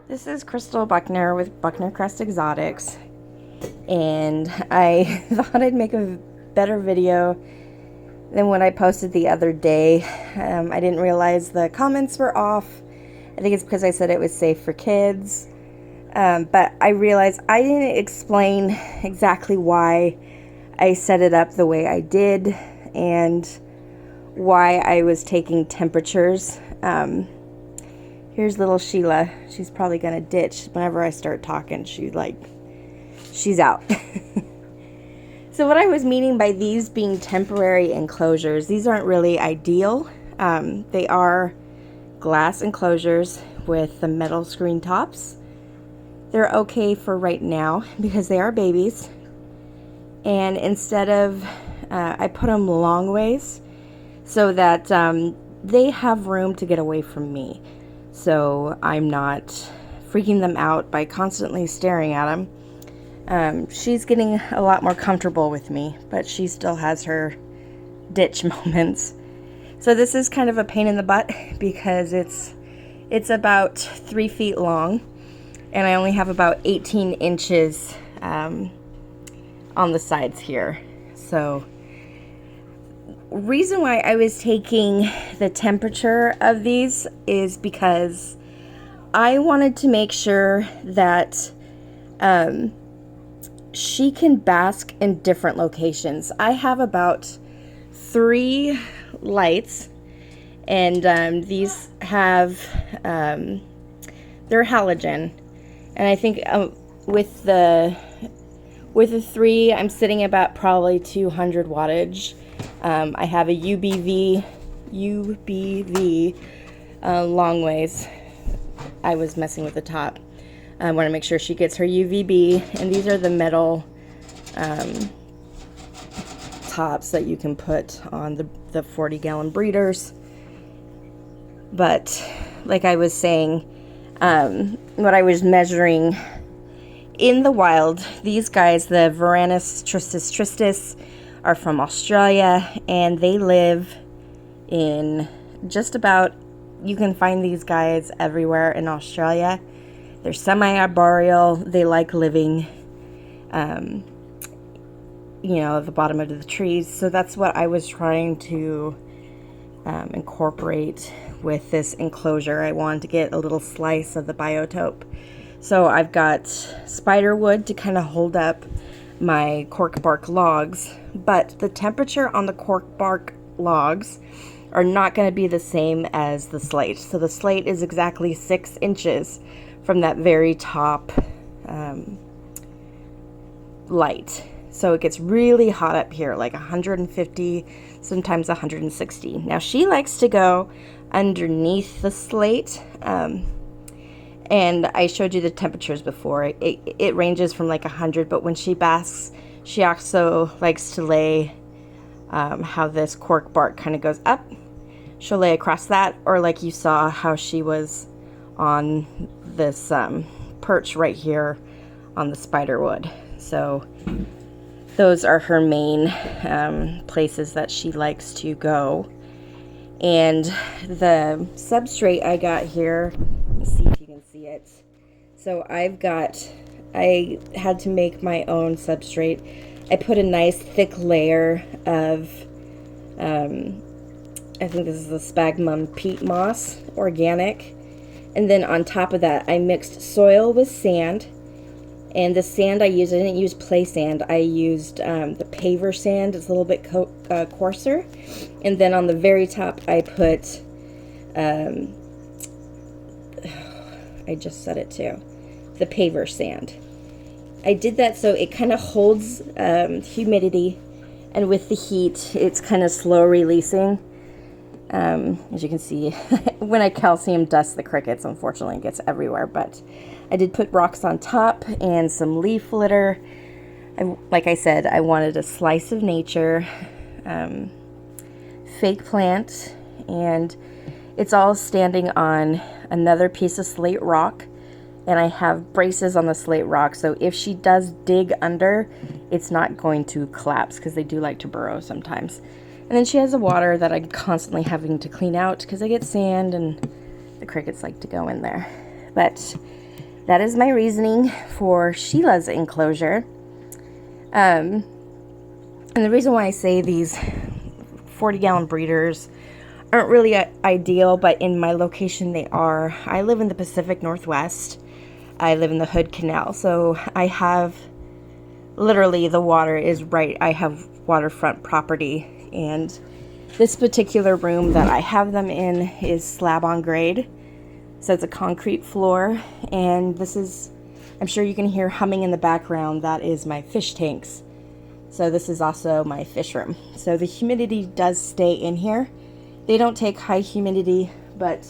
This is Crystal Buckner with Buckner Crest Exotics, and I thought I'd make a better video than what I posted the other day. I didn't realize the comments were off. I think it's because I said it was safe for kids, but I realized I didn't explain exactly why I set it up the way I did and why I was taking temperatures. Here's little Sheila. She's probably gonna ditch whenever I start talking. She's out. So what I was meaning by these being temporary enclosures, these aren't really ideal. They are glass enclosures with the metal screen tops. They're okay for right now because they are babies. And instead of, I put them long ways so that they have room to get away from me. So I'm not freaking them out by constantly staring at them. She's getting a lot more comfortable with me, but she still has her ditch moments. So this is kind of a pain in the butt because it's about 3 feet long, and I only have about 18 inches on the sides here. So reason why I was taking the temperature of these is because I wanted to make sure that she can bask in different locations. I have about 3 lights, and these have they're halogen, and I think with the 3 I'm sitting about probably 200 wattage. I have a UBV long ways. I was messing with the top. I want to make sure she gets her UVB, and these are the metal tops that you can put on the 40-gallon breeders. But like I was saying, what I was measuring in the wild, these guys, the Varanus T Tristis, are from Australia, and they live in just about, you can find these guys everywhere in Australia. They're semi-arboreal. They like living, at the bottom of the trees. So that's what I was trying to incorporate with this enclosure. I wanted to get a little slice of the biotope. So I've got spider wood to kind of hold up my cork bark logs, but the temperature on the cork bark logs are not going to be the same as the slate. So the slate is exactly 6 inches from that very top light. So it gets really hot up here, like 150, sometimes 160. Now she likes to go underneath the slate, and I showed you the temperatures before. It ranges from like 100, but when she basks, she also likes to lay how this cork bark kind of goes up. She'll lay across that, or like you saw how she was on this perch right here on the spider wood. So those are her main places that she likes to go. And the substrate I got here, let's see if you can see it. So I had to make my own substrate. I put a nice thick layer of, I think this is the sphagnum peat moss, organic. And then on top of that, I mixed soil with sand. And the sand I used, I didn't use play sand. I used the paver sand. It's a little bit coarser. And then on the very top, I put, I just said it too, the paver sand. I did that so it kind of holds humidity, and with the heat, it's kind of slow releasing. As you can see, when I calcium dust the crickets, unfortunately it gets everywhere, but I did put rocks on top and some leaf litter. Like I said, I wanted a slice of nature, fake plant, and it's all standing on another piece of slate rock, and I have braces on the slate rock, so if she does dig under, it's not going to collapse because they do like to burrow sometimes. And then she has a water that I'm constantly having to clean out because I get sand and the crickets like to go in there. But that is my reasoning for Sheila's enclosure. And the reason why I say these 40-gallon breeders aren't really ideal, but in my location they are. I live in the Pacific Northwest. I live in the Hood Canal, so I have literally the water is right. I have waterfront property, and this particular room that I have them in is slab on grade, so it's a concrete floor. And this is, I'm sure you can hear humming in the background, that is my fish tanks. So this is also my fish room. So the humidity does stay in here. They don't take high humidity, but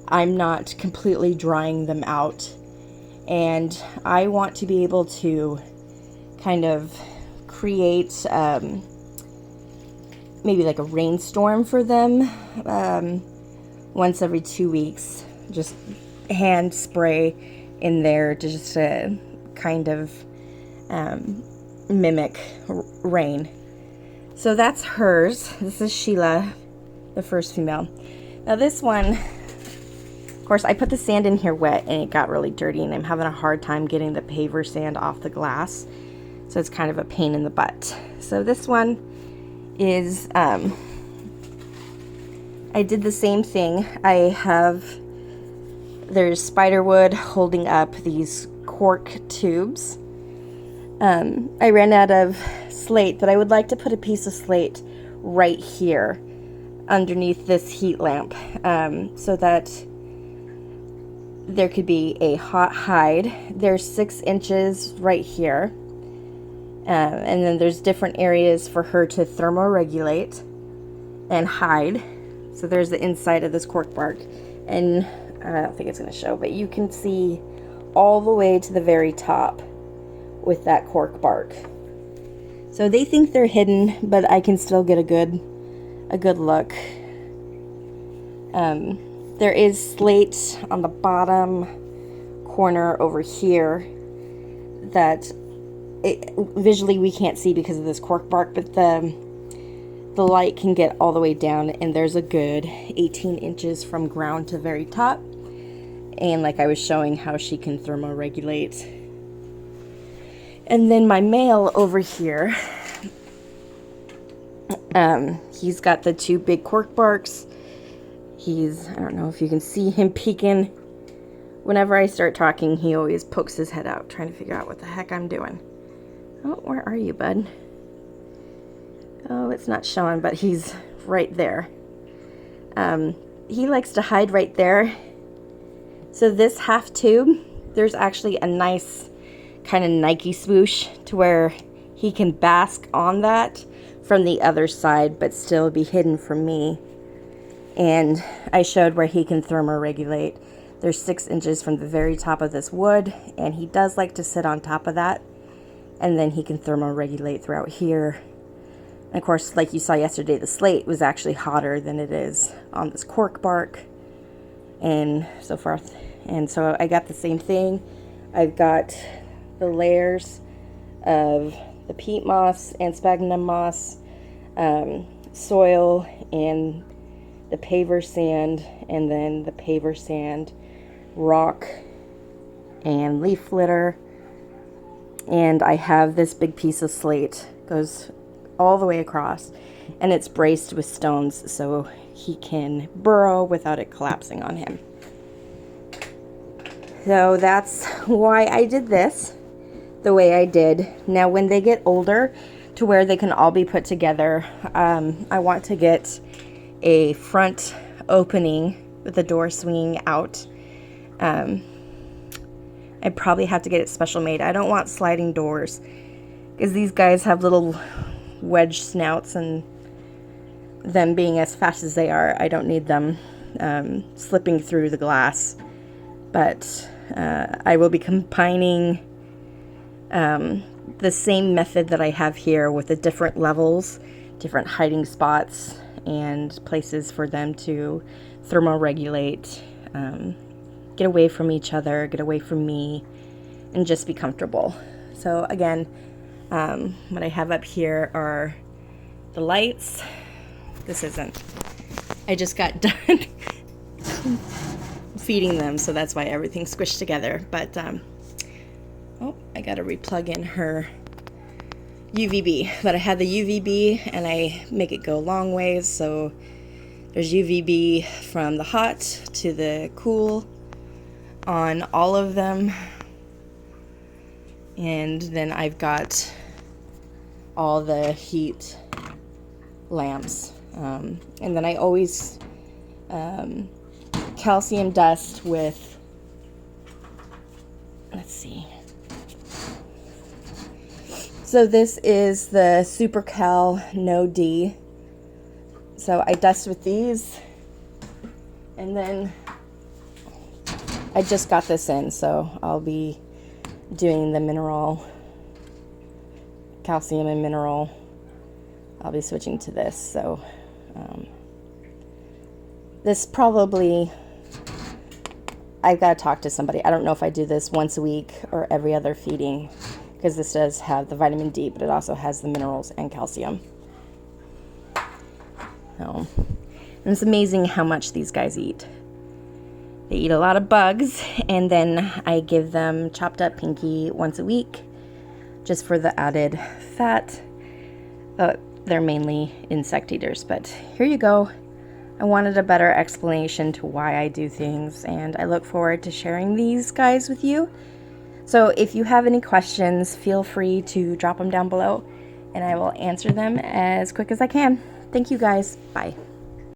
I'm not completely drying them out. And I want to be able to kind of create maybe like a rainstorm for them once every 2 weeks. Just hand spray in there to just kind of mimic rain. So that's hers. This is Sheila, the first female. Now this one, of course, I put the sand in here wet and it got really dirty, and I'm having a hard time getting the paver sand off the glass. So it's kind of a pain in the butt. So this one is, I did the same thing. There's spiderwood holding up these cork tubes. I ran out of slate, but I would like to put a piece of slate right here underneath this heat lamp, so that there could be a hot hide. There's 6 inches right here, and then there's different areas for her to thermoregulate and hide. So there's the inside of this cork bark, and I don't think it's going to show, but you can see all the way to the very top with that cork bark. So they think they're hidden, but I can still get a good look. There is slate on the bottom corner over here that visually we can't see because of this cork bark, but the light can get all the way down, and there's a good 18 inches from ground to very top. And like I was showing how she can thermoregulate. And then my male over here, he's got the 2 big cork barks. I don't know if you can see him peeking. Whenever I start talking, he always pokes his head out, trying to figure out what the heck I'm doing. Oh, where are you, bud? Oh, it's not showing, but he's right there. He likes to hide right there. So this half tube, there's actually a nice kind of Nike swoosh to where he can bask on that from the other side, but still be hidden from me. And I showed where he can thermoregulate. There's 6 inches from the very top of this wood, and he does like to sit on top of that, and then he can thermoregulate throughout here. And of course, like you saw yesterday, the slate was actually hotter than it is on this cork bark, and so forth. And so I got the same thing. I've got the layers of the peat moss and sphagnum moss, soil, and the paver sand, and then the paver sand, rock, and leaf litter. And I have this big piece of slate, goes all the way across, and it's braced with stones so he can burrow without it collapsing on him. So that's why I did this the way I did. Now when they get older to where they can all be put together, I want to get a front opening with the door swinging out. I probably have to get it special made. I don't want sliding doors because these guys have little wedge snouts, and them being as fast as they are, I don't need them slipping through the glass. But I will be combining the same method that I have here with the different levels, different hiding spots, and places for them to thermoregulate, get away from each other, get away from me, and just be comfortable. So again, what I have up here are the lights. This isn't. I just got done. I'm feeding them, so that's why everything's squished together. But oh, I gotta replug in her UVB. But I had the UVB and I make it go long ways, so there's UVB from the hot to the cool on all of them. And then I've got all the heat lamps. And then I always calcium dust with, let's see. So this is the Super Cal No D. So I dust with these, and then I just got this in, so I'll be doing the mineral, calcium and mineral. I'll be switching to this. So this probably, I've got to talk to somebody. I don't know if I do this once a week or every other feeding, because this does have the vitamin D, but it also has the minerals and calcium. So, and it's amazing how much these guys eat. They eat a lot of bugs, and then I give them chopped up pinky once a week just for the added fat. They're mainly insect eaters, but here you go. I wanted a better explanation to why I do things, and I look forward to sharing these guys with you. So if you have any questions, feel free to drop them down below, and I will answer them as quick as I can. Thank you guys. Bye.